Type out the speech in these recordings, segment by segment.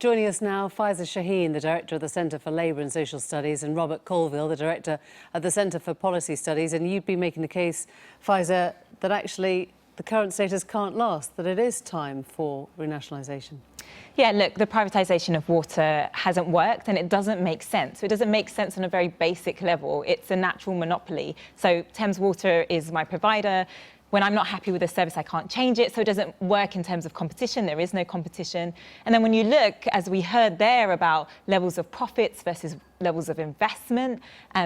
Joining us now, Faiza Shaheen, the Director of the Centre for Labour and Social Studies, and Robert Colvile, the Director of the Centre for Policy Studies. And you've been making the case, Faiza, that actually the current status can't last, that it is time for renationalisation. Yeah, look, the privatisation of water hasn't worked and it doesn't make sense. It doesn't make sense on a very basic level. It's a natural monopoly. So Thames Water is my provider. When I'm not happy with a service, I can't change it. So it doesn't work in terms of competition. There is no competition. And then when you look, as we heard there, about levels of profits versus levels of investment,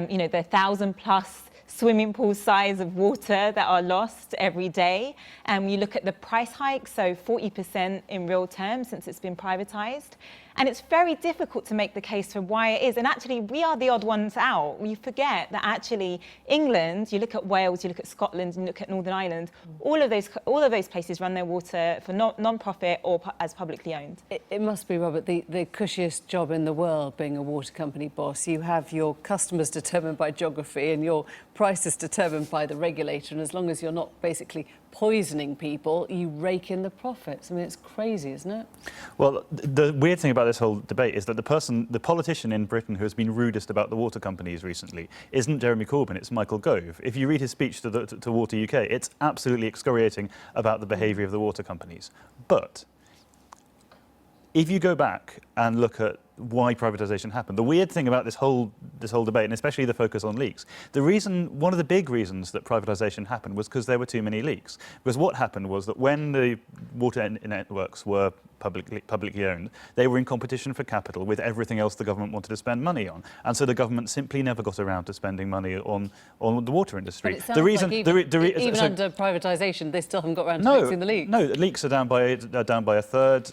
you know, the 1,000+ swimming pool size of water that are lost every day. And you look at the price hike, so 40% in real terms since it's been privatised. And it's very difficult to make the case for why it is. And actually, we are the odd ones out. We forget that actually England, you look at Wales, you look at Scotland, you look at Northern Ireland, all of those places run their water for non-profit or as publicly owned. It must be, Robert, the cushiest job in the world being a water company boss. You have your customers determined by geography and your prices determined by the regulator. And as long as you're not basically poisoning people, you rake in the profits. I mean, it's crazy, isn't it? Well, the weird thing about this whole debate is that the politician in Britain who has been rudest about the water companies recently isn't Jeremy Corbyn, it's Michael Gove. If you read his speech to Water UK, it's absolutely excoriating about the behaviour of the water companies. But if you go back and look at why privatisation happened, the weird thing about this whole debate, and especially the focus on leaks, one of the big reasons that privatisation happened was because there were too many leaks. Because what happened was that when the water networks were publicly owned, they were in competition for capital with everything else the government wanted to spend money on, and so the government simply never got around to spending money on the water industry. But it sounds like even under privatisation, they still haven't got around to fixing the leaks. No, leaks are down by a third.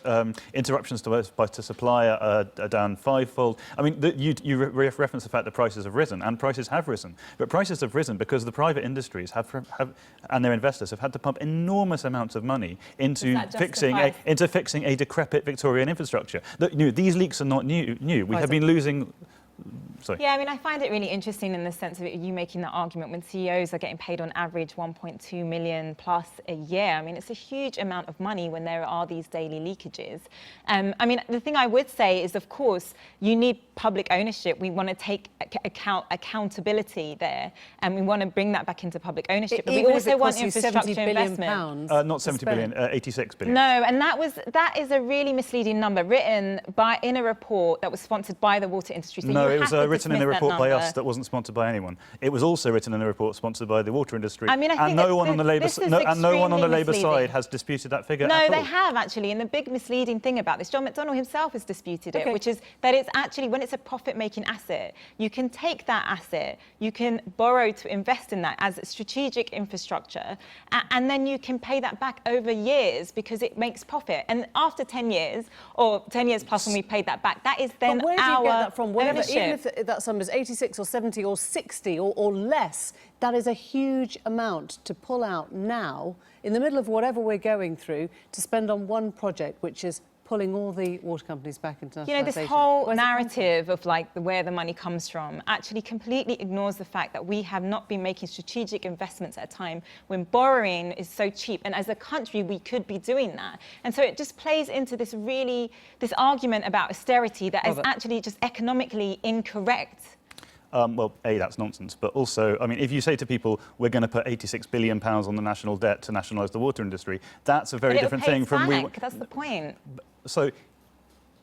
Interruptions to supply are down fivefold. I mean, you reference the fact that prices have risen, and prices have risen. But prices have risen because the private industries and their investors have had to pump enormous amounts of money into fixing a decrepit Victorian infrastructure. These leaks are not new. We have been losing. Sorry. Yeah, I mean, I find it really interesting in the sense of you making that argument when CEOs are getting paid on average 1.2 million plus a year. I mean, it's a huge amount of money when there are these daily leakages. I mean, the thing I would say is, of course, you need public ownership. We want to take accountability there, and we want to bring that back into public ownership. But we also want infrastructure investment. Not 70 billion, 86 billion. No, and that is a really misleading number written in a report that was sponsored by the water industry. So no, it was written in a report by us that wasn't sponsored by anyone. It was also written in a report sponsored by the water industry. I mean, I think and no one on the Labour side has disputed that figure. No, they have actually. And the big misleading thing about this, John McDonnell himself has disputed it, which is that it's actually, when it's a profit-making asset, you can take that asset, you can borrow to invest in that as strategic infrastructure, and then you can pay that back over years because it makes profit. And after 10 years, or 10 years plus when we paid that back, that is then but where do you get that from? Even if that sum is 86 or 70 or 60 or less, that is a huge amount to pull out now, in the middle of whatever we're going through, to spend on one project, which is pulling all the water companies back into nationalisation. You know, this whole narrative of where the money comes from actually completely ignores the fact that we have not been making strategic investments at a time when borrowing is so cheap. And as a country, we could be doing that. And so it just plays into this argument about austerity that is actually just economically incorrect. Well, A, that's nonsense, but also, I mean, if you say to people, we're going to put £86 billion on the national debt to nationalise the water industry, that's a very different thing from... That's the point. So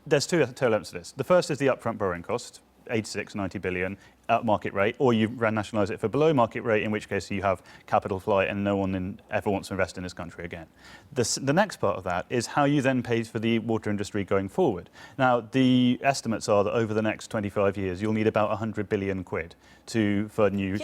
there's two elements to this. The first is the upfront borrowing cost, 86, 90 billion at market rate, or you nationalise it for below market rate, in which case you have capital flight and no one ever wants to invest in this country again. The next part of that is how you then pay for the water industry going forward. Now, the estimates are that over the next 25 years, you'll need about 100 billion quid for new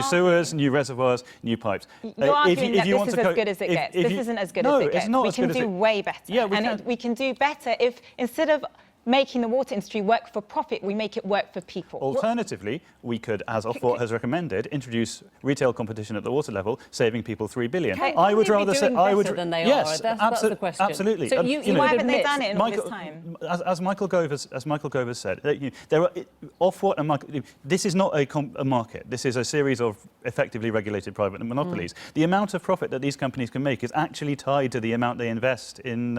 sewers, new reservoirs, new pipes. You're arguing that this is as good as it gets. This isn't as good as it gets. We can do way better. Yeah, we can do better if, instead of making the water industry work for profit, we make it work for people. Alternatively, we could, as Ofwat has recommended, introduce retail competition at the water level, saving people £3 billion. I would rather say than they are. That's the question. Absolutely. So why haven't they done it in all this time? As Michael Gove has said, there are Ofwat and this is not a market. This is a series of effectively regulated private monopolies. The amount of profit that these companies can make is actually tied to the amount they invest in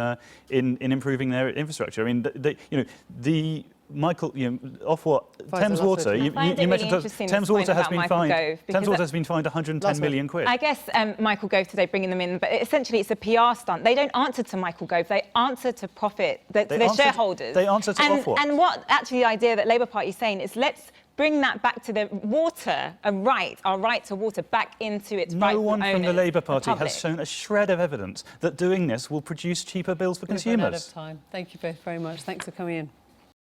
improving their infrastructure. I mean, You know, the Michael, Ofwat, Faiza, Thames last Water. word. You I find it really mentioned interesting, Thames this point Water has about been Michael fined. Gove, Thames because Water has been fined 110 Last million quid. I guess Michael Gove today bringing them in, but essentially it's a PR stunt. They don't answer to Michael Gove, they answer to profit, their shareholders. They answer to Ofwat. And what actually the idea that Labour Party is saying is let's bring that back to the water, our right to water, back into its rightful No one from the owners, Labour Party public. has shown a shred of evidence that doing this will produce cheaper bills for We've run out consumers. of time. Thank you both very much. Thanks for coming in.